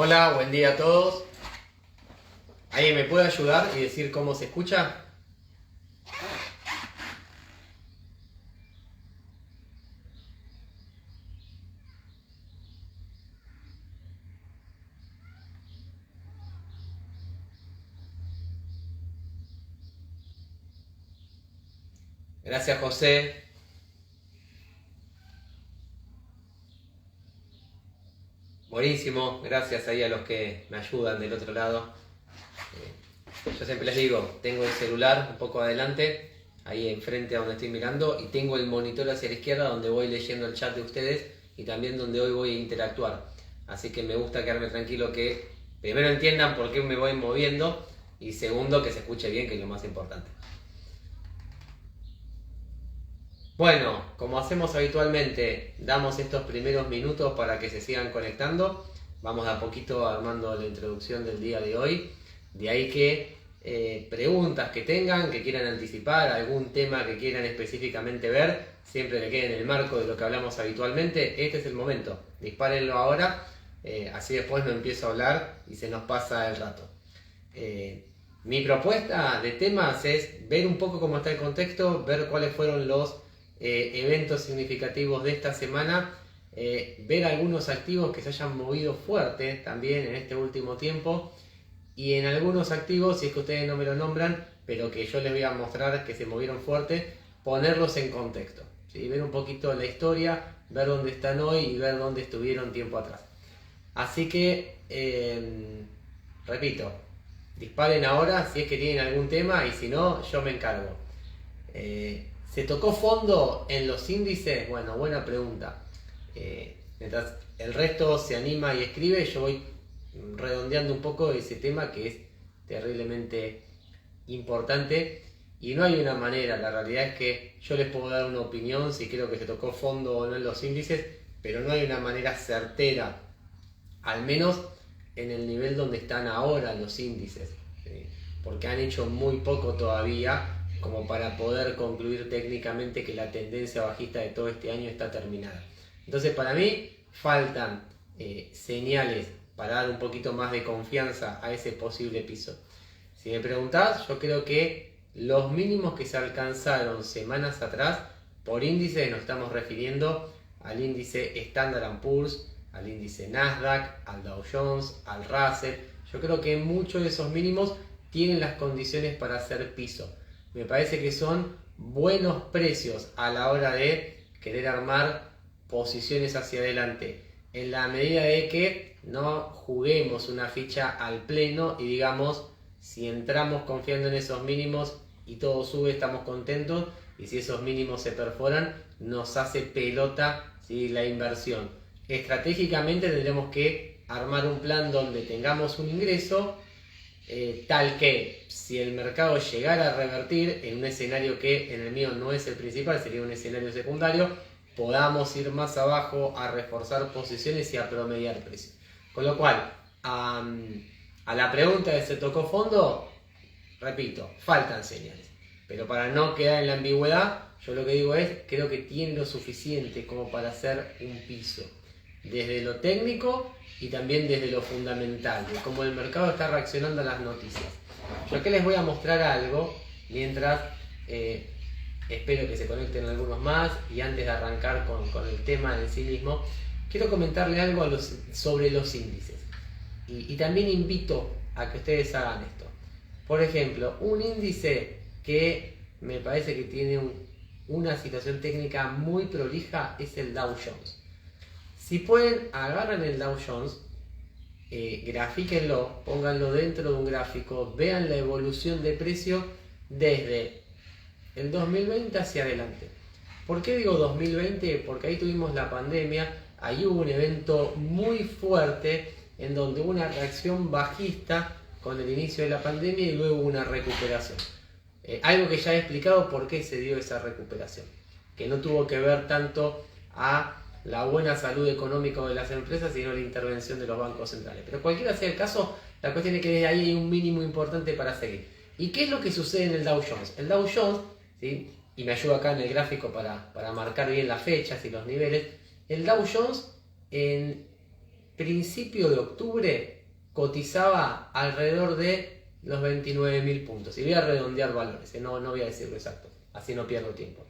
Hola, buen día a todos. ¿Alguien me puede ayudar y decir cómo se escucha? Gracias, José. Buenísimo, gracias ahí a los que me ayudan del otro lado. Yo siempre les digo, tengo el celular un poco adelante, ahí enfrente a donde estoy mirando, y tengo el monitor hacia la izquierda donde voy leyendo el chat de ustedes y también donde hoy voy a interactuar. Así que me gusta quedarme tranquilo que primero entiendan por qué me voy moviendo y segundo que se escuche bien, que es lo más importante. Bueno, como hacemos habitualmente, damos estos primeros minutos para que se sigan conectando. Vamos de a poquito armando la introducción del día de hoy. De ahí que preguntas que tengan, que quieran anticipar, algún tema que quieran específicamente ver, siempre que quede en el marco de lo que hablamos habitualmente, este es el momento. Dispárenlo ahora, así después no empiezo a hablar y se nos pasa el rato. Mi propuesta de temas es ver un poco cómo está el contexto, ver cuáles fueron los eventos significativos de esta semana, ver algunos activos que se hayan movido fuerte también en este último tiempo y en algunos activos, si es que ustedes no me lo nombran, pero que yo les voy a mostrar que se movieron fuerte, ponerlos en contexto, ¿sí? Ver un poquito la historia, ver dónde están hoy y ver dónde estuvieron tiempo atrás. Así que, repito, disparen ahora si es que tienen algún tema y si no, yo me encargo. ¿Se tocó fondo en los índices? Bueno, buena pregunta. Mientras el resto se anima y escribe, yo voy redondeando un poco ese tema que es terriblemente importante y no hay una manera, la realidad es que yo les puedo dar una opinión si creo que se tocó fondo o no en los índices, pero no hay una manera certera, al menos en el nivel donde están ahora los índices, ¿sí? Porque han hecho muy poco todavía como para poder concluir técnicamente que la tendencia bajista de todo este año está terminada. Entonces para mí faltan señales para dar un poquito más de confianza a ese posible piso. Si me preguntás, yo creo que los mínimos que se alcanzaron semanas atrás, por índice nos estamos refiriendo al índice Standard & Poor's, al índice Nasdaq, al Dow Jones, al Russell. Yo creo que muchos de esos mínimos tienen las condiciones para hacer piso. Me parece que son buenos precios a la hora de querer armar posiciones hacia adelante, en la medida de que no juguemos una ficha al pleno y digamos, si entramos confiando en esos mínimos y todo sube, estamos contentos, y si esos mínimos se perforan, nos hace pelota, ¿sí?, la inversión. Estratégicamente tendremos que armar un plan donde tengamos un ingreso tal que si el mercado llegara a revertir en un escenario que en el mío no es el principal, sería un escenario secundario, podamos ir más abajo a reforzar posiciones y a promediar precios. Con lo cual, a la pregunta de ¿se tocó fondo? Repito, faltan señales. Pero para no quedar en la ambigüedad, yo lo que digo es, creo que tiene lo suficiente como para hacer un piso. Desde lo técnico y también desde lo fundamental, de cómo el mercado está reaccionando a las noticias. Yo aquí les voy a mostrar algo mientras espero que se conecten algunos más y antes de arrancar con el tema en sí mismo, quiero comentarle algo sobre los índices. Y también invito a que ustedes hagan esto. Por ejemplo, un índice que me parece que tiene una situación técnica muy prolija es el Dow Jones. Si pueden, agarren el Dow Jones, grafíquenlo, pónganlo dentro de un gráfico, vean la evolución de precio desde el 2020 hacia adelante. ¿Por qué digo 2020? Porque ahí tuvimos la pandemia, ahí hubo un evento muy fuerte en donde hubo una reacción bajista con el inicio de la pandemia y luego una recuperación. Algo que ya he explicado por qué se dio esa recuperación, que no tuvo que ver tanto a la buena salud económica de las empresas, sino la intervención de los bancos centrales. Pero cualquiera sea el caso, la cuestión es que desde ahí hay un mínimo importante para seguir. ¿Y qué es lo que sucede en el Dow Jones? El Dow Jones, ¿sí?, y me ayuda acá en el gráfico para marcar bien las fechas y los niveles, el Dow Jones en principio de octubre cotizaba alrededor de los 29.000 puntos. Y voy a redondear valores, no voy a decirlo exacto, así no pierdo tiempo.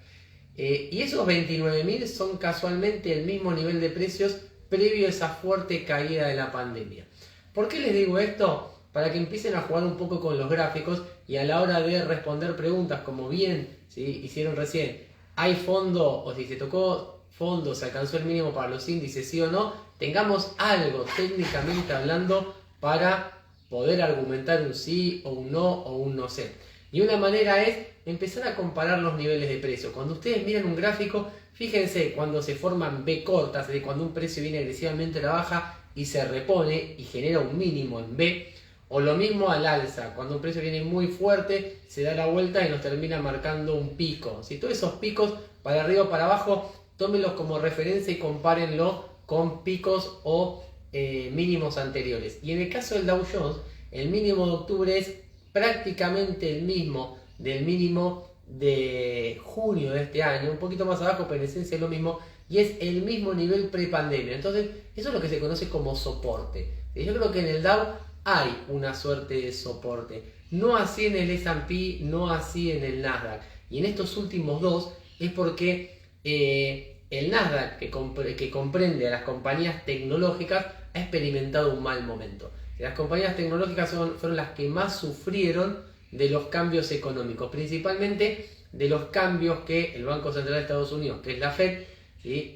Y esos 29.000 son casualmente el mismo nivel de precios previo a esa fuerte caída de la pandemia. ¿Por qué les digo esto? Para que empiecen a jugar un poco con los gráficos y a la hora de responder preguntas, como bien hicieron recién, ¿hay fondo o si se tocó fondo, se alcanzó el mínimo para los índices, sí o no? Tengamos algo técnicamente hablando para poder argumentar un sí o un no o un no sé. Y una manera es empezar a comparar los niveles de precio. Cuando ustedes miran un gráfico, fíjense cuando se forman B cortas, es decir, cuando un precio viene agresivamente a la baja y se repone y genera un mínimo en B, o lo mismo al alza, cuando un precio viene muy fuerte, se da la vuelta y nos termina marcando un pico. Si todos esos picos para arriba o para abajo, tómenlos como referencia y compárenlo con picos o mínimos anteriores. Y en el caso del Dow Jones, el mínimo de octubre es prácticamente el mismo del mínimo de junio de este año, un poquito más abajo, pero en esencia es lo mismo, y es el mismo nivel prepandemia. Entonces, eso es lo que se conoce como soporte. Yo creo que en el Dow hay una suerte de soporte, no así en el S&P, no así en el Nasdaq, y en estos últimos dos es porque el Nasdaq, que comprende a las compañías tecnológicas, ha experimentado un mal momento. Las compañías tecnológicas fueron las que más sufrieron de los cambios económicos, principalmente de los cambios que el Banco Central de Estados Unidos, que es la Fed,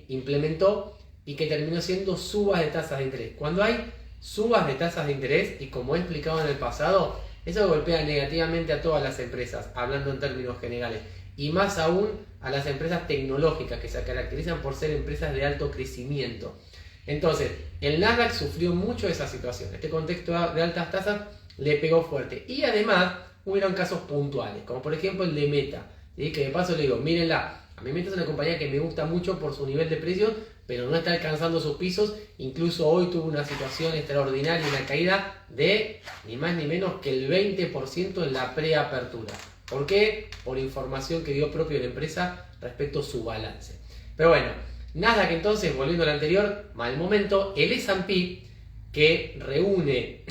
implementó y que terminó siendo subas de tasas de interés. Cuando hay subas de tasas de interés, y como he explicado en el pasado, eso golpea negativamente a todas las empresas, hablando en términos generales, y más aún a las empresas tecnológicas, que se caracterizan por ser empresas de alto crecimiento. Entonces, el Nasdaq sufrió mucho esa situación. Este contexto de altas tasas le pegó fuerte. Y además, hubieron casos puntuales, como por ejemplo el de Meta, ¿sí? Que de paso le digo, mírenla, a mí Meta es una compañía que me gusta mucho por su nivel de precios, pero no está alcanzando sus pisos. Incluso hoy tuvo una situación extraordinaria, una caída de ni más ni menos que el 20% en la preapertura. ¿Por qué? Por información que dio propio la empresa respecto a su balance. Pero bueno, Nasdaq entonces, volviendo al anterior, mal momento. El S&P, que reúne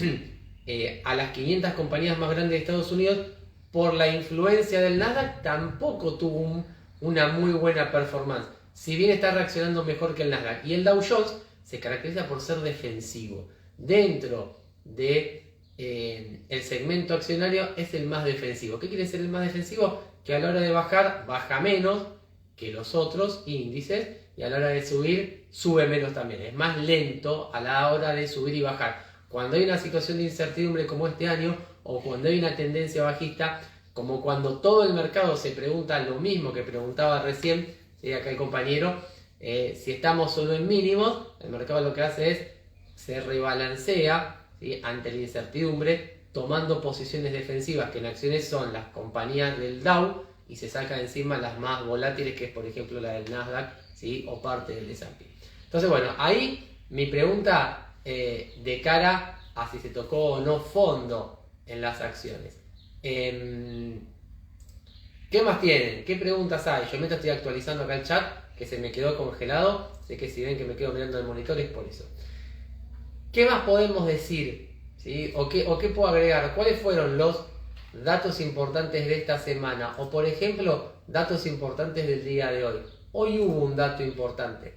a las 500 compañías más grandes de Estados Unidos, por la influencia del Nasdaq, tampoco tuvo una muy buena performance. Si bien está reaccionando mejor que el Nasdaq. Y el Dow Jones se caracteriza por ser defensivo. Dentro de el segmento accionario es el más defensivo. ¿Qué quiere decir el más defensivo? Que a la hora de bajar, baja menos que los otros índices, y a la hora de subir, sube menos también. Es más lento a la hora de subir y bajar. Cuando hay una situación de incertidumbre como este año, o cuando hay una tendencia bajista, como cuando todo el mercado se pregunta lo mismo que preguntaba recién, ¿sí? Acá el compañero, si estamos solo en mínimos, el mercado lo que hace es, se rebalancea, ¿sí? Ante la incertidumbre, tomando posiciones defensivas, que en acciones son las compañías del Dow, y se saca de encima las más volátiles, que es por ejemplo la del Nasdaq, ¿sí? O parte del S&P. Entonces bueno, ahí mi pregunta de cara a si se tocó o no fondo en las acciones. ¿Qué más tienen? ¿Qué preguntas hay? Yo mientras estoy actualizando acá el chat, que se me quedó congelado, sé que si ven que me quedo mirando el monitor es por eso. ¿Qué más podemos decir? ¿Sí? ¿O qué puedo agregar? ¿Cuáles fueron los datos importantes de esta semana? O por ejemplo, datos importantes del día de hoy. Hoy hubo un dato importante.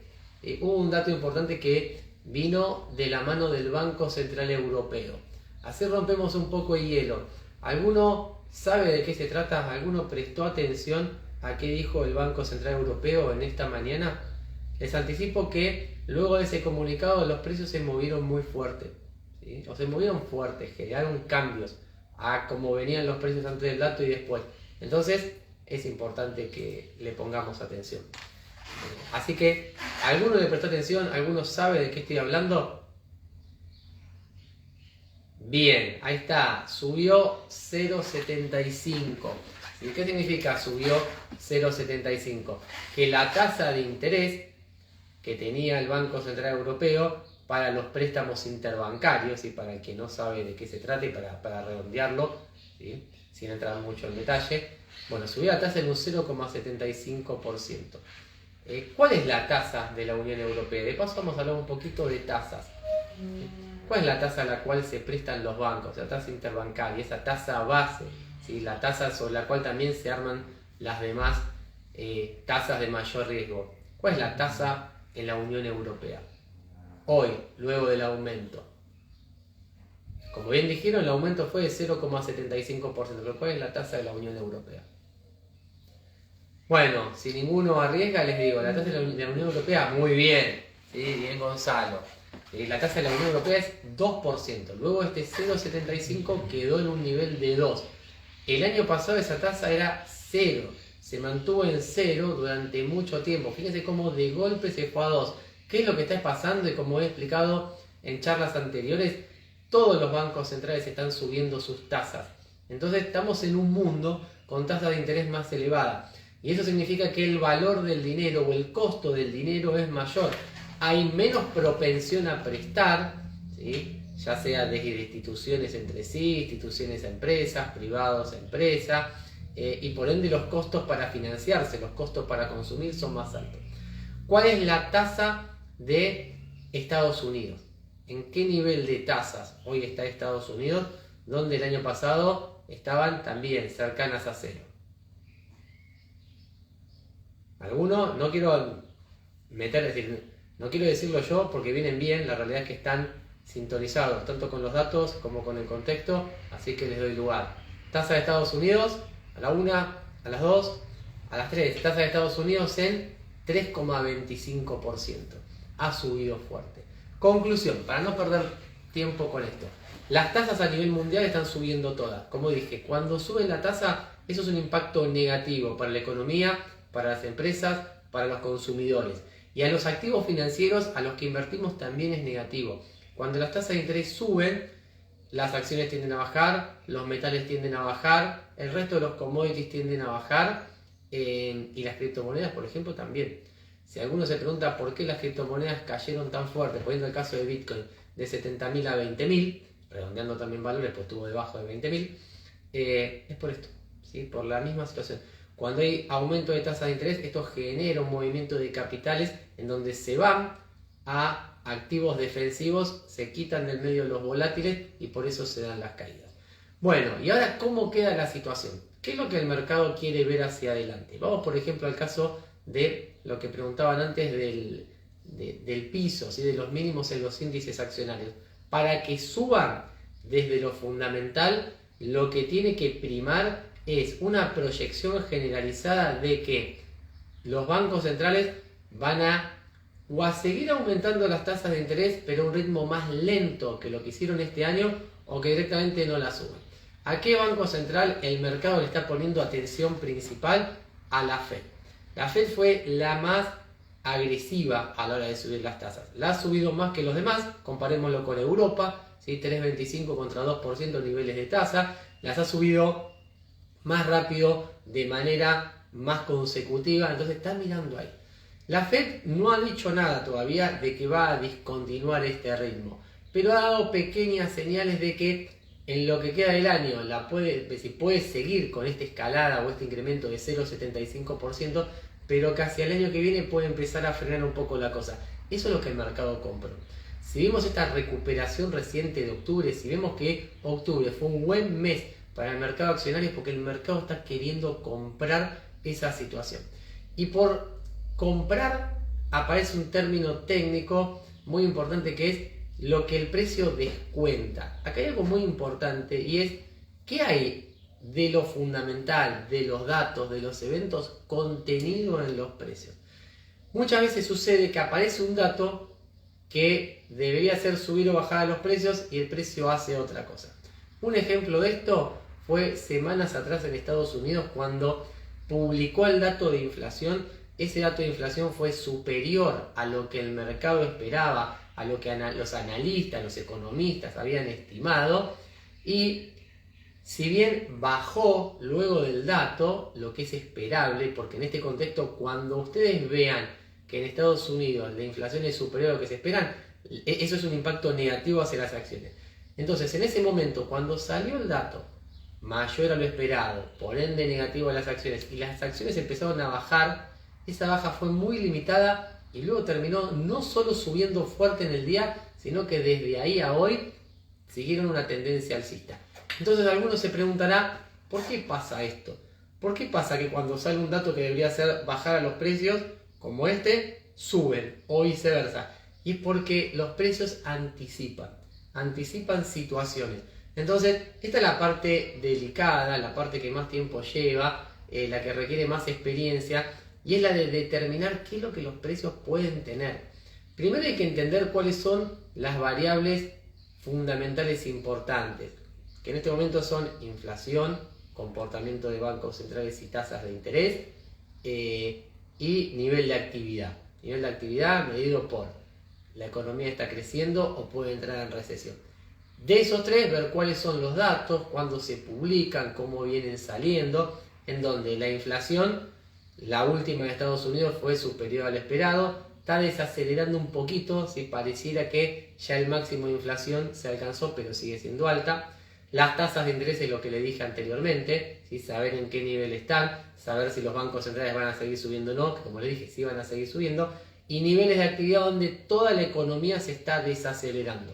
Hubo un dato importante que vino de la mano del Banco Central Europeo. Así rompemos un poco el hielo. ¿Alguno sabe de qué se trata? ¿Alguno prestó atención a qué dijo el Banco Central Europeo en esta mañana? Les anticipo que luego de ese comunicado los precios se movieron muy fuerte, ¿sí? O se movieron fuerte, generaron cambios a cómo venían los precios antes del dato y después. Entonces es importante que le pongamos atención. Así que, ¿alguno le prestó atención? ¿Alguno sabe de qué estoy hablando? Bien, ahí está, subió 0,75. ¿Y qué significa subió 0,75? Que la tasa de interés que tenía el Banco Central Europeo para los préstamos interbancarios, y para el que no sabe de qué se trata y para redondearlo, ¿sí? Sin entrar mucho en detalle, bueno, subió la tasa en un 0,75%. ¿Cuál es la tasa de la Unión Europea? De paso vamos a hablar un poquito de tasas. ¿Cuál es la tasa a la cual se prestan los bancos? La tasa interbancaria, esa tasa base, ¿sí? La tasa sobre la cual también se arman las demás tasas de mayor riesgo. ¿Cuál es la tasa en la Unión Europea? Hoy, luego del aumento. Como bien dijeron, el aumento fue de 0,75%, pero ¿cuál es la tasa de la Unión Europea? Bueno, si ninguno arriesga, les digo, la tasa de la Unión Europea, muy bien, ¿sí? Bien Gonzalo. La tasa de la Unión Europea es 2%, luego este 0,75 quedó en un nivel de 2. El año pasado esa tasa era 0, se mantuvo en 0 durante mucho tiempo. Fíjense cómo de golpe se fue a 2. ¿Qué es lo que está pasando? Y como he explicado en charlas anteriores, todos los bancos centrales están subiendo sus tasas. Entonces estamos en un mundo con tasas de interés más elevadas. Y eso significa que el valor del dinero o el costo del dinero es mayor. Hay menos propensión a prestar, ¿sí? Ya sea desde instituciones entre sí, instituciones a empresas, privados a empresas, y por ende los costos para financiarse, los costos para consumir son más altos. ¿Cuál es la tasa de Estados Unidos? ¿En qué nivel de tasas hoy está Estados Unidos? Donde el año pasado estaban también cercanas a 0. Algunos, no quiero no quiero decirlo yo porque vienen bien, la realidad es que están sintonizados tanto con los datos como con el contexto, así que les doy lugar. Tasa de Estados Unidos a la 1, a las 2, a las 3. Tasa de Estados Unidos en 3,25%. Ha subido fuerte. Conclusión, para no perder tiempo con esto. Las tasas a nivel mundial están subiendo todas. Como dije, cuando sube la tasa, eso es un impacto negativo para la economía, para las empresas, para los consumidores. Y a los activos financieros a los que invertimos también es negativo. Cuando las tasas de interés suben, las acciones tienden a bajar, los metales tienden a bajar, el resto de los commodities tienden a bajar, y las criptomonedas, por ejemplo, también. Si alguno se pregunta por qué las criptomonedas cayeron tan fuerte, poniendo el caso de Bitcoin de 70.000 a 20.000, redondeando también valores, pues estuvo debajo de 20.000, es por esto, ¿sí? Por la misma situación. Cuando hay aumento de tasas de interés, esto genera un movimiento de capitales en donde se van a activos defensivos, se quitan del medio los volátiles y por eso se dan las caídas. Bueno, y ahora, ¿cómo queda la situación? ¿Qué es lo que el mercado quiere ver hacia adelante? Vamos, por ejemplo, al caso de lo que preguntaban antes del piso, ¿sí? De los mínimos en los índices accionarios. Para que suban desde lo fundamental, lo que tiene que primar es una proyección generalizada de que los bancos centrales van a seguir aumentando las tasas de interés, pero a un ritmo más lento que lo que hicieron este año, o que directamente no las suban. ¿A qué banco central el mercado le está poniendo atención principal? A la Fed. La Fed fue la más agresiva a la hora de subir las tasas. La ha subido más que los demás, comparémoslo con Europa, ¿sí? 3,25 contra 2% niveles de tasa. Las ha subido más rápido, de manera más consecutiva, entonces está mirando ahí. La Fed no ha dicho nada todavía de que va a discontinuar este ritmo, pero ha dado pequeñas señales de que en lo que queda del año si puede seguir con esta escalada o este incremento de 0,75%, pero casi al año que viene puede empezar a frenar un poco la cosa. Eso es lo que el mercado compró. Si vemos esta recuperación reciente de octubre, si vemos que octubre fue un buen mes para el mercado accionario, porque el mercado está queriendo comprar esa situación. Y por comprar aparece un término técnico muy importante que es lo que el precio descuenta. Acá hay algo muy importante y es ¿qué hay de lo fundamental, de los datos, de los eventos contenido en los precios? Muchas veces sucede que aparece un dato que debería hacer subir o bajar los precios y el precio hace otra cosa. Un ejemplo de esto fue semanas atrás en Estados Unidos cuando publicó el dato de inflación. Ese dato de inflación fue superior a lo que el mercado esperaba, a lo que los analistas, los economistas habían estimado, y si bien bajó luego del dato, lo que es esperable, porque en este contexto cuando ustedes vean que en Estados Unidos la inflación es superior a lo que se esperan, eso es un impacto negativo hacia las acciones. Entonces en ese momento, cuando salió el dato mayor a lo esperado, por ende negativo a las acciones, y las acciones empezaron a bajar, esa baja fue muy limitada y luego terminó no solo subiendo fuerte en el día, sino que desde ahí a hoy siguieron una tendencia alcista. Entonces algunos se preguntará, ¿por qué pasa esto? ¿Por qué pasa que cuando sale un dato que debería hacer bajar a los precios, como este, suben o viceversa? Y es porque los precios anticipan situaciones. Entonces, esta es la parte delicada, la parte que más tiempo lleva, la que requiere más experiencia, y es la de determinar qué es lo que los precios pueden tener. Primero hay que entender cuáles son las variables fundamentales importantes, que en este momento son inflación, comportamiento de bancos centrales y tasas de interés, y nivel de actividad. Nivel de actividad medido por la economía está creciendo o puede entrar en recesión. De esos tres, ver cuáles son los datos, cuándo se publican, cómo vienen saliendo, en donde la inflación, la última de Estados Unidos, fue superior al esperado, está desacelerando un poquito, ¿sí? Pareciera que ya el máximo de inflación se alcanzó, pero sigue siendo alta. Las tasas de interés es lo que le dije anteriormente, ¿sí? Saber en qué nivel están, saber si los bancos centrales van a seguir subiendo o no, que como le dije, sí van a seguir subiendo, y niveles de actividad donde toda la economía se está desacelerando.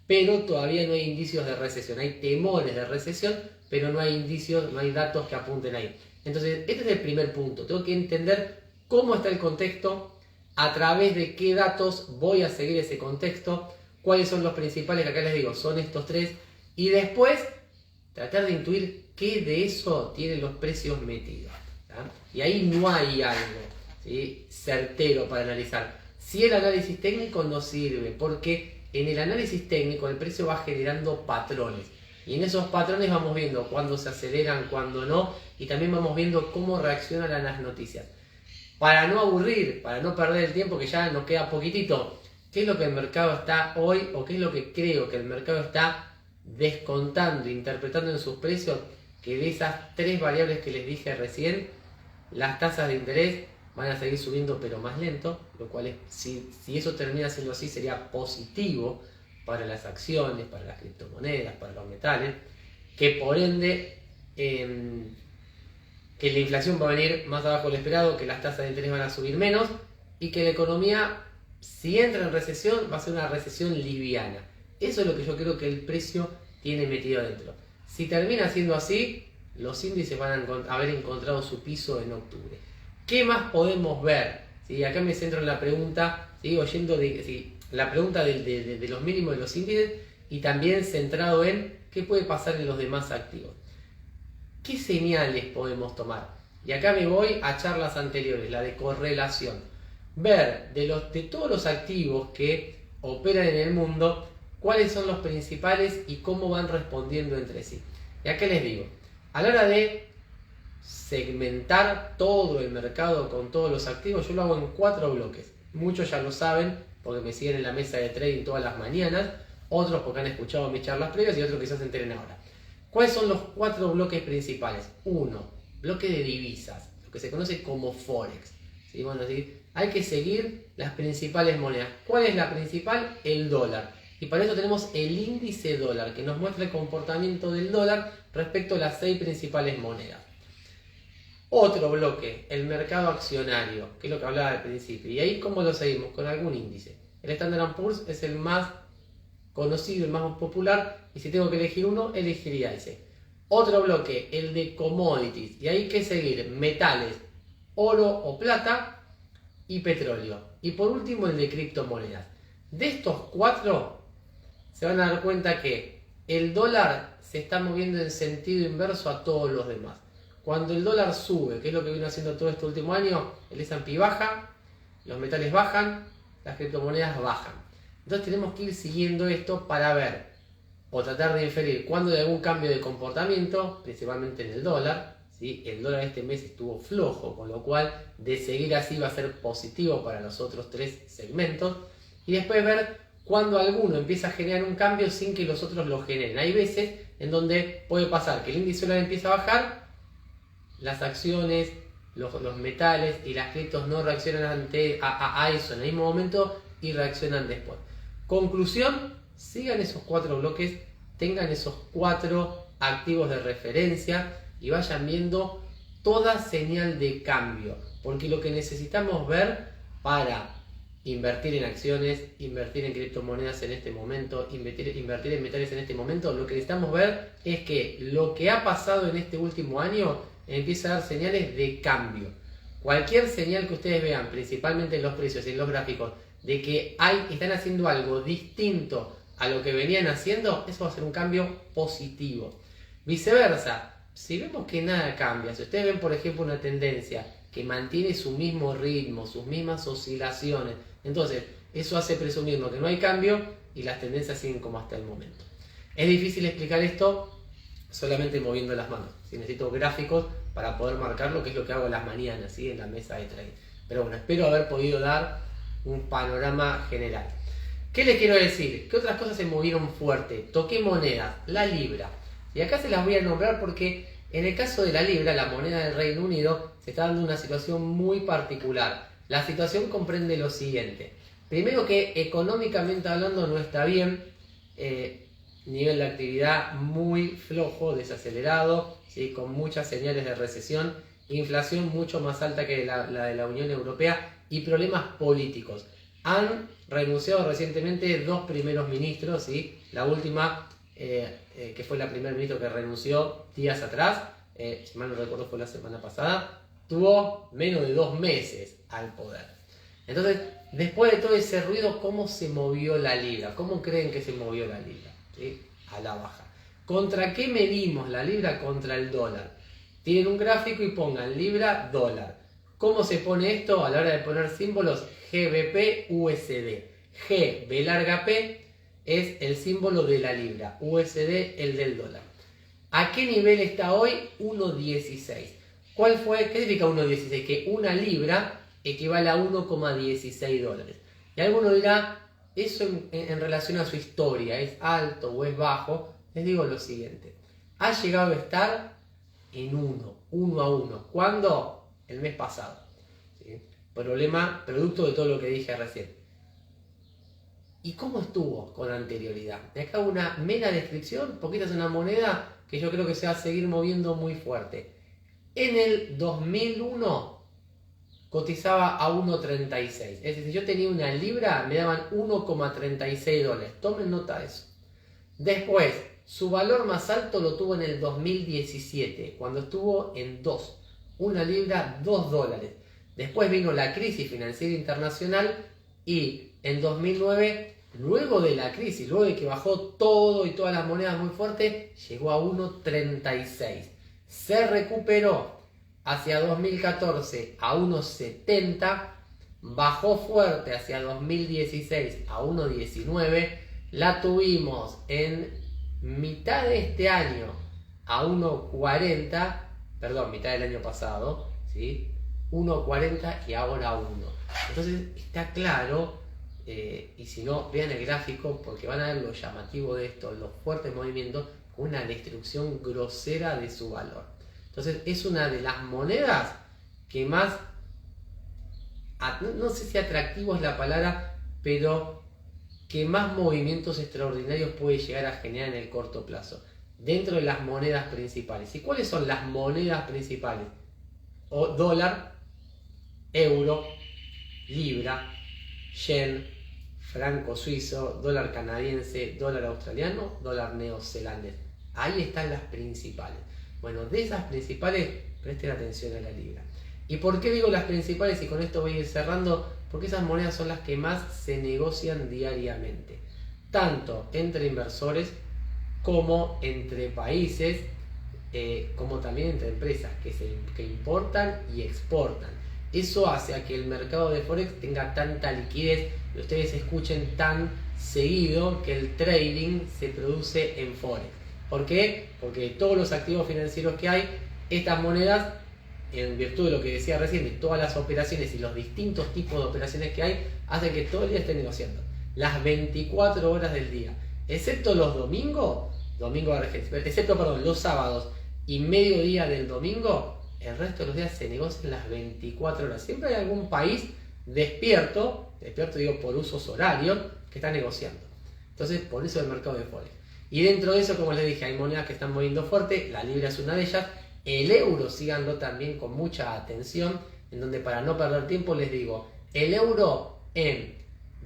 Pero todavía no hay indicios de recesión, hay temores de recesión, pero no hay indicios, no hay datos que apunten ahí. Entonces, este es el primer punto, tengo que entender cómo está el contexto, a través de qué datos voy a seguir ese contexto, cuáles son los principales, que acá les digo, son estos tres, y después tratar de intuir qué de eso tienen los precios metidos, ¿tá? Y ahí no hay algo, ¿sí?, certero para analizar. Si el análisis técnico no sirve, porque en el análisis técnico el precio va generando patrones, y en esos patrones vamos viendo cuándo se aceleran, cuándo no, y también vamos viendo cómo reaccionan a las noticias. Para no aburrir, para no perder el tiempo, que ya nos queda poquitito, ¿qué es lo que el mercado está hoy, o qué es lo que creo que el mercado está descontando, interpretando en sus precios? Que de esas tres variables que les dije recién, las tasas de interés van a seguir subiendo pero más lento, lo cual es, si eso termina siendo así, sería positivo para las acciones, para las criptomonedas, para los metales, que por ende que la inflación va a venir más abajo de lo esperado, que las tasas de interés van a subir menos, y que la economía, si entra en recesión, va a ser una recesión liviana. Eso es lo que yo creo que el precio tiene metido adentro. Si termina siendo así, los índices van a haber encontrado su piso en octubre. ¿Qué más podemos ver? ¿Sí? Acá me centro en la pregunta, sigo yendo la pregunta de los mínimos de los índices, y también centrado en qué puede pasar en los demás activos. ¿Qué señales podemos tomar? Y acá me voy a charlas anteriores, la de correlación. Ver de todos los activos que operan en el mundo, cuáles son los principales y cómo van respondiendo entre sí. Y acá les digo, a la hora de segmentar todo el mercado con todos los activos, yo lo hago en 4 bloques. Muchos ya lo saben porque me siguen en la mesa de trading todas las mañanas, otros porque han escuchado mis charlas previas y otros quizás se enteren ahora. ¿Cuáles son los 4 bloques principales? 1, bloque de divisas, lo que se conoce como Forex. ¿Sí? Bueno, hay que seguir las principales monedas. ¿Cuál es la principal? El dólar. Y para eso tenemos el índice dólar, que nos muestra el comportamiento del dólar respecto a las 6 principales monedas. Otro bloque, el mercado accionario, que es lo que hablaba al principio. Y ahí, ¿cómo lo seguimos? Con algún índice. El Standard & Poor's es el más conocido, el más popular, y si tengo que elegir uno, elegiría ese. Otro bloque, el de commodities, y ahí hay que seguir metales, oro o plata y petróleo. Y por último, el de criptomonedas. De estos 4, se van a dar cuenta que el dólar se está moviendo en sentido inverso a todos los demás. Cuando el dólar sube, que es lo que vino haciendo todo este último año, el S&P baja, los metales bajan, las criptomonedas bajan. Entonces tenemos que ir siguiendo esto para ver o tratar de inferir cuándo hay algún cambio de comportamiento, principalmente en el dólar. ¿Sí? El dólar este mes estuvo flojo, con lo cual de seguir así va a ser positivo para los otros 3 segmentos. Y después ver cuando alguno empieza a generar un cambio sin que los otros lo generen. Hay veces en donde puede pasar que el índice dólar empieza a bajar, las acciones, los metales y las criptos no reaccionan a eso en el mismo momento y reaccionan después. Conclusión, sigan esos 4 bloques, tengan esos 4 activos de referencia y vayan viendo toda señal de cambio, porque lo que necesitamos ver para invertir en acciones, invertir en criptomonedas en este momento, invertir en metales en este momento. Lo que necesitamos ver es que lo que ha pasado en este último año empieza a dar señales de cambio. Cualquier señal que ustedes vean, principalmente en los precios y en los gráficos, de que están haciendo algo distinto a lo que venían haciendo, eso va a ser un cambio positivo. Viceversa, si vemos que nada cambia, si ustedes ven por ejemplo una tendencia que mantiene su mismo ritmo, sus mismas oscilaciones, entonces eso hace presumirnos que no hay cambio y las tendencias siguen como hasta el momento. Es difícil explicar esto solamente moviendo las manos. Si necesito gráficos para poder marcar lo que es lo que hago las mañanas, ¿sí? En la mesa de trading. Pero bueno, espero haber podido dar un panorama general. ¿Qué les quiero decir? ¿Qué otras cosas se movieron fuerte? Toqué monedas, la libra. Y acá se las voy a nombrar porque en el caso de la libra, la moneda del Reino Unido, se está dando una situación muy particular. La situación comprende lo siguiente. Primero que económicamente hablando no está bien, nivel de actividad muy flojo, desacelerado, ¿sí? Con muchas señales de recesión, inflación mucho más alta que la de la Unión Europea y problemas políticos. Han renunciado recientemente 2 primeros ministros, ¿sí? La última, que fue la primer ministro que renunció días atrás, si mal no recuerdo fue la semana pasada, tuvo menos de 2 meses al poder. Entonces, después de todo ese ruido, ¿cómo se movió la libra? ¿Cómo creen que se movió la libra? ¿Sí? A la baja. ¿Contra qué medimos la libra? Contra el dólar. Tienen un gráfico y pongan libra, dólar. ¿Cómo se pone esto? A la hora de poner símbolos, GBP, USD. G, B larga P, es el símbolo de la libra. USD, el del dólar. ¿A qué nivel está hoy? 1.16. ¿Cuál fue? ¿Qué significa 1.16? Que una libra equivale a 1,16 dólares. Y alguno dirá, eso en relación a su historia, ¿es alto o es bajo? Les digo lo siguiente. Ha llegado a estar en 1 a 1. ¿Cuándo? El mes pasado. ¿Sí? Producto de todo lo que dije recién. ¿Y cómo estuvo con anterioridad? De acá una mera descripción, porque esta es una moneda que yo creo que se va a seguir moviendo muy fuerte. En el 2001 cotizaba a 1.36. Es decir, si yo tenía una libra, me daban 1,36 dólares. Tomen nota de eso. Después, su valor más alto lo tuvo en el 2017, cuando estuvo en 2. Una libra, 2 dólares. Después vino la crisis financiera internacional y en 2009, luego de la crisis, luego de que bajó todo y todas las monedas muy fuerte, llegó a 1.36. Se recuperó hacia 2014 a 1.70, bajó fuerte hacia 2016 a 1.19, la tuvimos en mitad de este año a 1.40, perdón, mitad del año pasado, ¿sí? 1.40 y ahora a 1. Entonces está claro, y si no, vean el gráfico porque van a ver lo llamativo de esto, los fuertes movimientos, una destrucción grosera de su valor. Entonces es una de las monedas que más, no sé si atractivo es la palabra, pero que más movimientos extraordinarios puede llegar a generar en el corto plazo, dentro de las monedas principales. ¿Y cuáles son las monedas principales? Dólar, euro, libra, yen, franco suizo, dólar canadiense, dólar australiano, dólar neozelandés. Ahí están las principales. Bueno, de esas principales, presten atención a la libra. ¿Y por qué digo las principales? Y con esto voy a ir cerrando. Porque esas monedas son las que más se negocian diariamente. Tanto entre inversores como entre países, como también entre empresas que importan y exportan. Eso hace a que el mercado de Forex tenga tanta liquidez y ustedes escuchen tan seguido que el trading se produce en Forex. ¿Por qué? Porque todos los activos financieros que hay, estas monedas, en virtud de lo que decía recién, de todas las operaciones y los distintos tipos de operaciones que hay, hacen que todo el día estén negociando. Las 24 horas del día. Excepto los domingos, los sábados y mediodía del domingo, el resto de los días se negocian las 24 horas. Siempre hay algún país despierto digo por usos horarios, que está negociando. Entonces, por eso el mercado de Forex. Y dentro de eso, como les dije, hay monedas que están moviendo fuerte, la libra es una de ellas, el euro síganlo también con mucha atención, en donde para no perder tiempo les digo, el euro en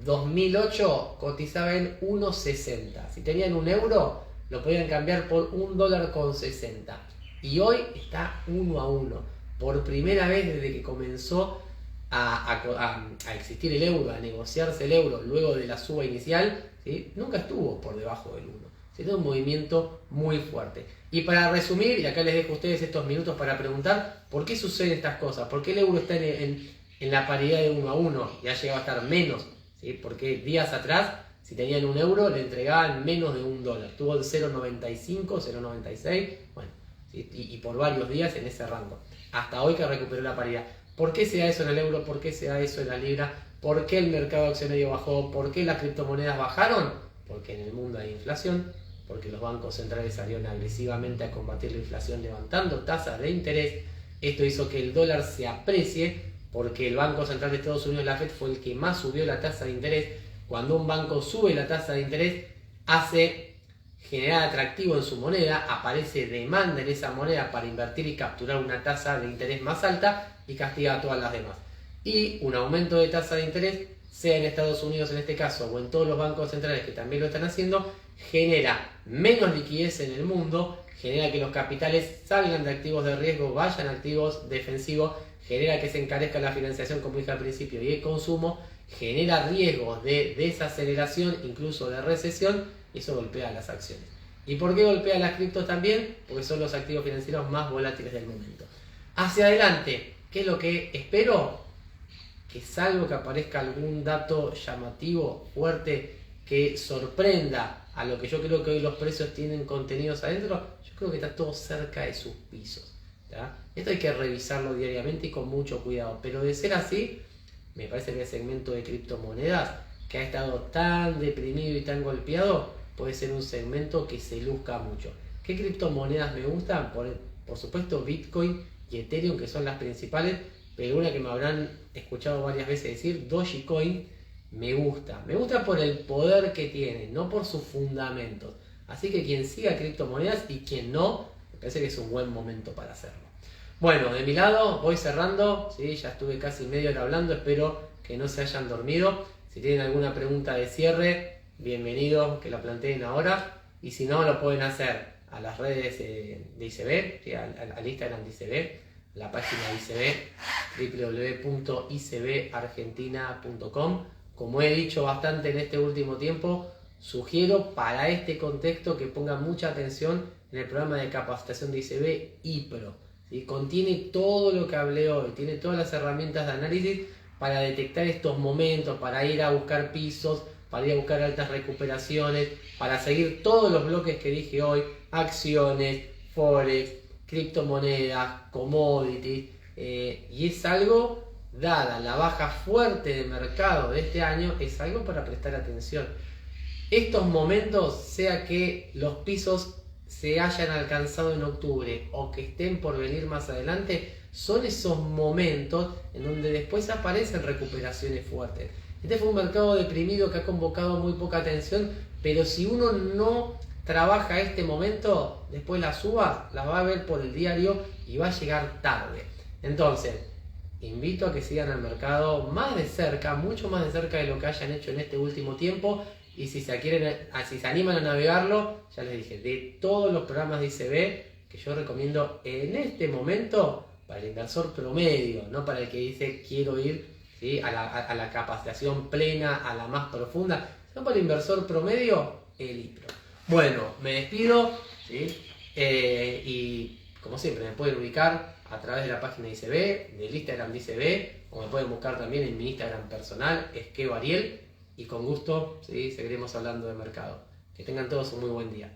2008 cotizaba en 1,60. Si tenían €1, lo podían cambiar por $1,60. Y hoy está 1-1. Por primera vez desde que comenzó a existir el euro, a negociarse el euro luego de la suba inicial, ¿sí? Nunca estuvo por debajo del 1. Tiene un movimiento muy fuerte. Y para resumir, y acá les dejo a ustedes estos minutos para preguntar, ¿por qué suceden estas cosas? ¿Por qué el euro está en la paridad de 1-1 y ha llegado a estar menos? ¿Sí? Porque días atrás, si tenían €1, le entregaban menos de $1. Estuvo en 0,95, 0,96, bueno, ¿sí? Y por varios días en ese rango. Hasta hoy que recuperó la paridad. ¿Por qué se da eso en el euro? ¿Por qué se da eso en la libra? ¿Por qué el mercado accionario bajó? ¿Por qué las criptomonedas bajaron? Porque en el mundo hay inflación, porque los bancos centrales salieron agresivamente a combatir la inflación levantando tasas de interés. Esto hizo que el dólar se aprecie, porque el Banco Central de Estados Unidos, la Fed, fue el que más subió la tasa de interés. Cuando un banco sube la tasa de interés, hace generar atractivo en su moneda, aparece demanda en esa moneda para invertir y capturar una tasa de interés más alta y castiga a todas las demás. Y un aumento de tasa de interés, sea en Estados Unidos en este caso o en todos los bancos centrales que también lo están haciendo, genera menos liquidez en el mundo, genera que los capitales salgan de activos de riesgo, vayan a activos defensivos, genera que se encarezca la financiación, como dije al principio, y el consumo, genera riesgos de desaceleración, incluso de recesión, y eso golpea las acciones. ¿Y por qué golpea las criptos también? Porque son los activos financieros más volátiles del momento. Hacia adelante, ¿qué es lo que espero? Que salvo que aparezca algún dato llamativo, fuerte, que sorprenda a lo que yo creo que hoy los precios tienen contenidos adentro, yo creo que está todo cerca de sus pisos. ¿Ya? Esto hay que revisarlo diariamente y con mucho cuidado, pero de ser así, me parece que el segmento de criptomonedas, que ha estado tan deprimido y tan golpeado, puede ser un segmento que se luzca mucho. ¿Qué criptomonedas me gustan? Por supuesto Bitcoin y Ethereum, que son las principales, pero una que me habrán escuchado varias veces decir, Dogecoin, me gusta por el poder que tiene, no por sus fundamentos. Así que quien siga criptomonedas y quien no, me parece que es un buen momento para hacerlo. Bueno, de mi lado voy cerrando, ¿sí? Ya estuve casi media hora hablando, espero que no se hayan dormido. Si tienen alguna pregunta de cierre, bienvenidos, que la planteen ahora, y si no, lo pueden hacer a las redes de ICB, ¿sí? al Instagram de ICB, la página de ICB, www.icbargentina.com. Como he dicho bastante en este último tiempo, sugiero para este contexto que pongan mucha atención en el programa de capacitación de ICB IPRO. ¿Sí? Contiene todo lo que hablé hoy, tiene todas las herramientas de análisis para detectar estos momentos, para ir a buscar pisos, para ir a buscar altas recuperaciones, para seguir todos los bloques que dije hoy, acciones, forex, criptomonedas, commodities, y es algo, dada la baja fuerte de mercado de este año, es algo para prestar atención. Estos momentos, sea que los pisos se hayan alcanzado en octubre o que estén por venir más adelante, son esos momentos en donde después aparecen recuperaciones fuertes. Este fue un mercado deprimido que ha convocado muy poca atención, pero si uno no trabaja este momento, después la suba, la va a ver por el diario y va a llegar tarde. Entonces, invito a que sigan al mercado más de cerca, mucho más de cerca de lo que hayan hecho en este último tiempo. Y si se animan a navegarlo, ya les dije, de todos los programas de ICB que yo recomiendo en este momento para el inversor promedio, no para el que dice quiero ir, ¿sí? a la capacitación plena, a la más profunda, sino para el inversor promedio, el IPRO. Bueno, me despido, ¿sí? Y como siempre me pueden ubicar a través de la página de ICB, del Instagram de ICB, o me pueden buscar también en mi Instagram personal, Esqueo Ariel. Y con gusto, ¿sí? Seguiremos hablando de mercado. Que tengan todos un muy buen día.